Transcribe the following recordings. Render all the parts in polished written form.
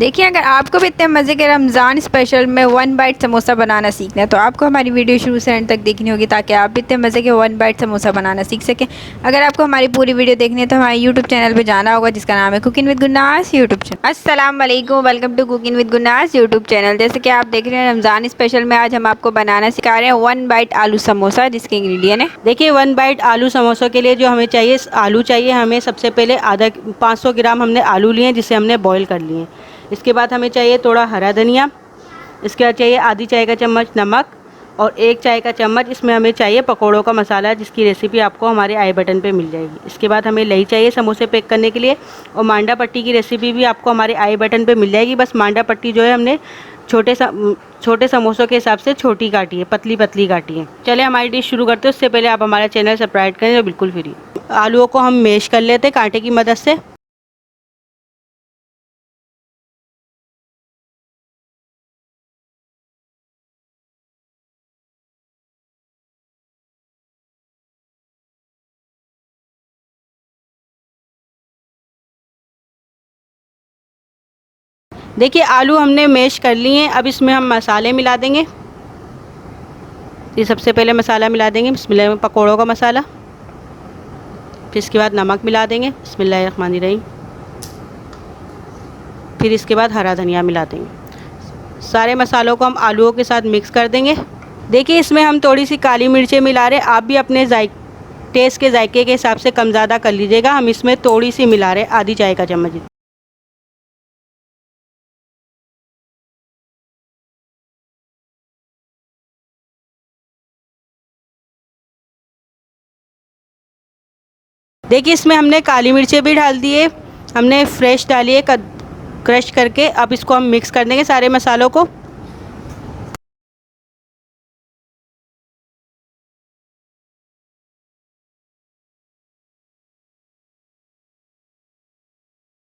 देखिए, अगर आपको भी इतने मज़े के रमज़ान स्पेशल में वन बाइट समोसा बनाना सीखना है तो आपको हमारी वीडियो शुरू से एंड तक देखनी होगी, ताकि आप भी इतने मज़े के वन बाइट समोसा बनाना सीख सकें। अगर आपको हमारी पूरी वीडियो देखनी है तो हमारे यूट्यूब चैनल पे जाना होगा, जिसका नाम है cooking with Gurnaaz YouTube channel. अस्सलाम वालेकुम, welcome to cooking with Gurnaaz YouTube channel. जैसे कि आप देख रहे हैं, रमज़ान स्पेशल में आज हम आपको बनाना सिखा रहे हैं वन बाइट आलू समोसा, जिसके इंग्रीडियंट है। देखिए, वन बाइट आलू समोसों के लिए जो हमें चाहिए, आलू चाहिए हमें। सबसे पहले 500 ग्राम हमने आलू लिए, जिसे हमने बॉईल कर लिए। इसके बाद हमें चाहिए थोड़ा हरा धनिया। इसके बाद चाहिए आधी चाय का चम्मच नमक और 1 चाय का चम्मच इसमें हमें चाहिए पकौड़ों का मसाला, जिसकी रेसिपी आपको हमारे आई बटन पे मिल जाएगी। इसके बाद हमें लई चाहिए समोसे पैक करने के लिए, और मांडा पट्टी की रेसिपी भी आपको हमारे आई बटन पे मिल जाएगी। बस मांडा पट्टी जो है हमने छोटे समोसों के हिसाब से छोटी काटी है, पतली पतली काटी है। चले हमारी डिश शुरू करते हैं। उससे पहले आप हमारा चैनल सब्सक्राइब करें, जो बिल्कुल फ्री। आलूओं को हम मैश कर लेते हैं कांटे की मदद से। देखिए, आलू हमने मैश कर लिए हैं। अब इसमें हम मसाले मिला देंगे। ये सबसे पहले मसाला मिला देंगे, बिस्मिल्लाह, पकौड़ों का मसाला। फिर इसके बाद नमक मिला देंगे, बिस्मिल्लाहिर्रहमानिर्रहीम। फिर इसके बाद हरा धनिया मिला देंगे। सारे मसालों को हम आलूओं के साथ मिक्स कर देंगे। देखिए, इसमें हम थोड़ी सी काली मिर्चें मिला रहे हैं। आप भी अपने टेस्ट के जायके के हिसाब से कम ज़्यादा कर लीजिएगा। हम इसमें थोड़ी सी मिला रहे हैं, आधी चाय का चम्मच। देखिए, इसमें हमने काली मिर्चें भी डाल दिए, हमने फ्रेश डाली है क्रश करके। अब इसको हम मिक्स कर देंगे सारे मसालों को।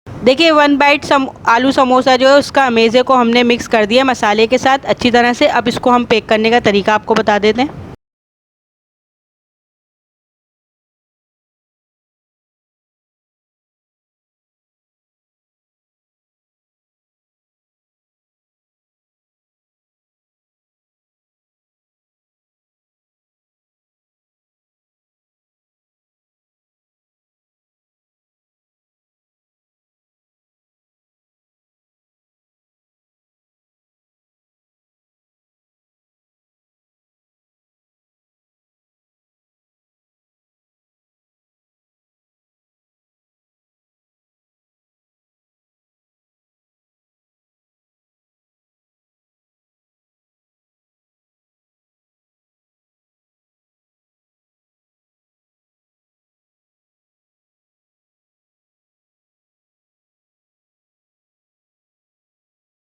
देखिए, वन बाइट आलू समोसा जो है उसका अमेज़े को हमने मिक्स कर दिया मसाले के साथ अच्छी तरह से। अब इसको हम पैक करने का तरीका आपको बता देते हैं।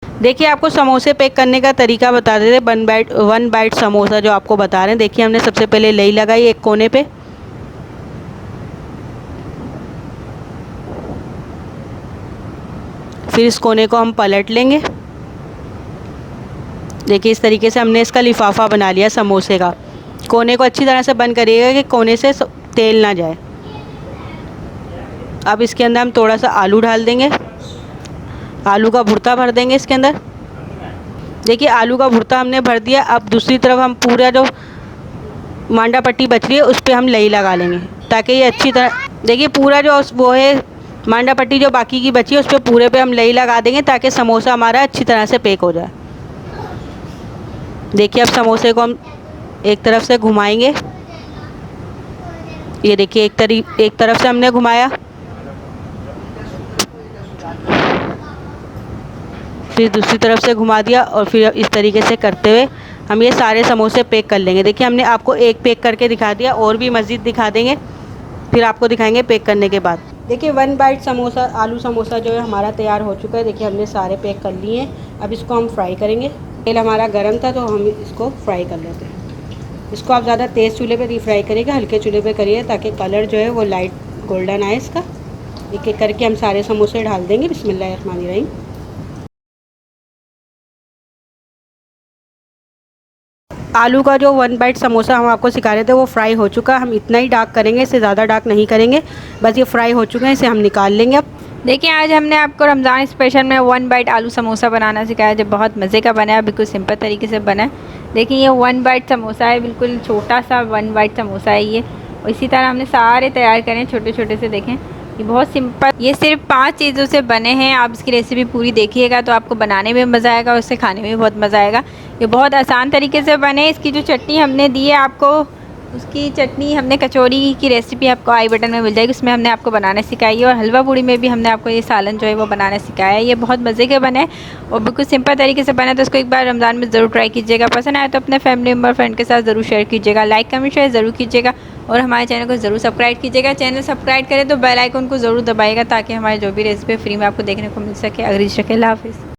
देखिए, आपको समोसे पैक करने का तरीका बता देते हैं। वन बाइट समोसा जो आपको बता रहे हैं। देखिए, हमने सबसे पहले लई लगाई एक कोने पे। फिर इस कोने को हम पलट लेंगे। देखिए, इस तरीके से हमने इसका लिफाफा बना लिया समोसे का। कोने को अच्छी तरह से बंद करिएगा कि कोने से तेल ना जाए। अब इसके अंदर हम थोड़ा सा आलू डाल देंगे, आलू का भुर्ता भर देंगे इसके अंदर। देखिए, आलू का भुर्ता हमने भर दिया। अब दूसरी तरफ हम पूरा जो मांडा पट्टी बच रही है उस पर हम लई लगा लेंगे, ताकि ये अच्छी तरह। देखिए, पूरा जो वो है मांडा पट्टी जो बाकी की बची है उस पर पूरे पे हम लई लगा देंगे, ताकि समोसा हमारा अच्छी तरह से पैक हो जाए। देखिए, अब समोसे को हम एक तरफ से घुमाएंगे। ये देखिए, एक तरफ से हमने घुमाया, फिर दूसरी तरफ से घुमा दिया, और फिर इस तरीके से करते हुए हम ये सारे समोसे पैक कर लेंगे। देखिए, हमने आपको एक पैक करके दिखा दिया, और भी मज़ीद दिखा देंगे, फिर आपको दिखाएंगे पैक करने के बाद। देखिए, वन बाइट समोसा आलू समोसा जो है हमारा तैयार हो चुका है। देखिए, हमने सारे पैक कर लिए हैं। अब इसको हम फ्राई करेंगे। तेल हमारा गर्म था तो हम इसको फ्राई कर लेते हैं। इसको आप ज़्यादा तेज़ चूल्हे पे नहीं फ्राई करिएगा, हल्के चूल्हे पे करिए, ताकि कलर जो है वो लाइट गोल्डन आए इसका। एक एक करके हम सारे समोसे डाल देंगे, बिस्मिल्लाहिर्रहमानिर्रहीम। आलू का जो 1 बाइट समोसा हम आपको सिखा रहे थे वो फ्राई हो चुका। हम इतना ही डार्क करेंगे, इससे ज़्यादा डार्क नहीं करेंगे। बस ये फ्राई हो चुके हैं, इसे हम निकाल लेंगे अब। देखिए आज हमने आपको रमज़ान स्पेशल में 1 बाइट आलू समोसा बनाना सिखाया, जो बहुत मज़े का बना है, बिल्कुल सिंपल तरीके से बना है। देखिए ये 1 बाइट समोसा है, बिल्कुल छोटा सा 1 बाइट समोसा है ये। और इसी तरह हमने सारे तैयार करें छोटे छोटे से। देखें ये बहुत सिंपल, ये सिर्फ 5 चीज़ों से बने हैं। आप इसकी रेसिपी पूरी देखिएगा तो आपको बनाने में मज़ा आएगा और उससे खाने में भी बहुत मज़ा आएगा। ये बहुत आसान तरीके से बने। इसकी जो चटनी हमने दी है आपको, उसकी चटनी हमने कचौरी की रेसिपी आपको आई बटन में मिल जाएगी, उसमें हमने आपको बनाना सिखाई है। और हलवा पूड़ी में भी हमने आपको ये सालन जो है वो बनाना सिखाया है। ये बहुत मज़े के बने और बिल्कुल सिंपल तरीके से बने, तो उसको एक बार रमज़ान में ज़रूर ट्राई कीजिएगा। पसंद आए तो अपने फैमिली मेम्बर फ्रेंड के साथ ज़रूर शेयर कीजिएगा, लाइक कमेंट शेयर ज़रूर कीजिएगा और हमारे चैनल को ज़रूर सब्सक्राइब कीजिएगा। चैनल सब्सक्राइब करें तो बेल आइकन को ज़रूर दबाइएगा ताकि हमारे जो भी रेसिपी फ्री में आपको देखने को मिल सके। अगर इस शके, अल्लाह हाफ़िज़।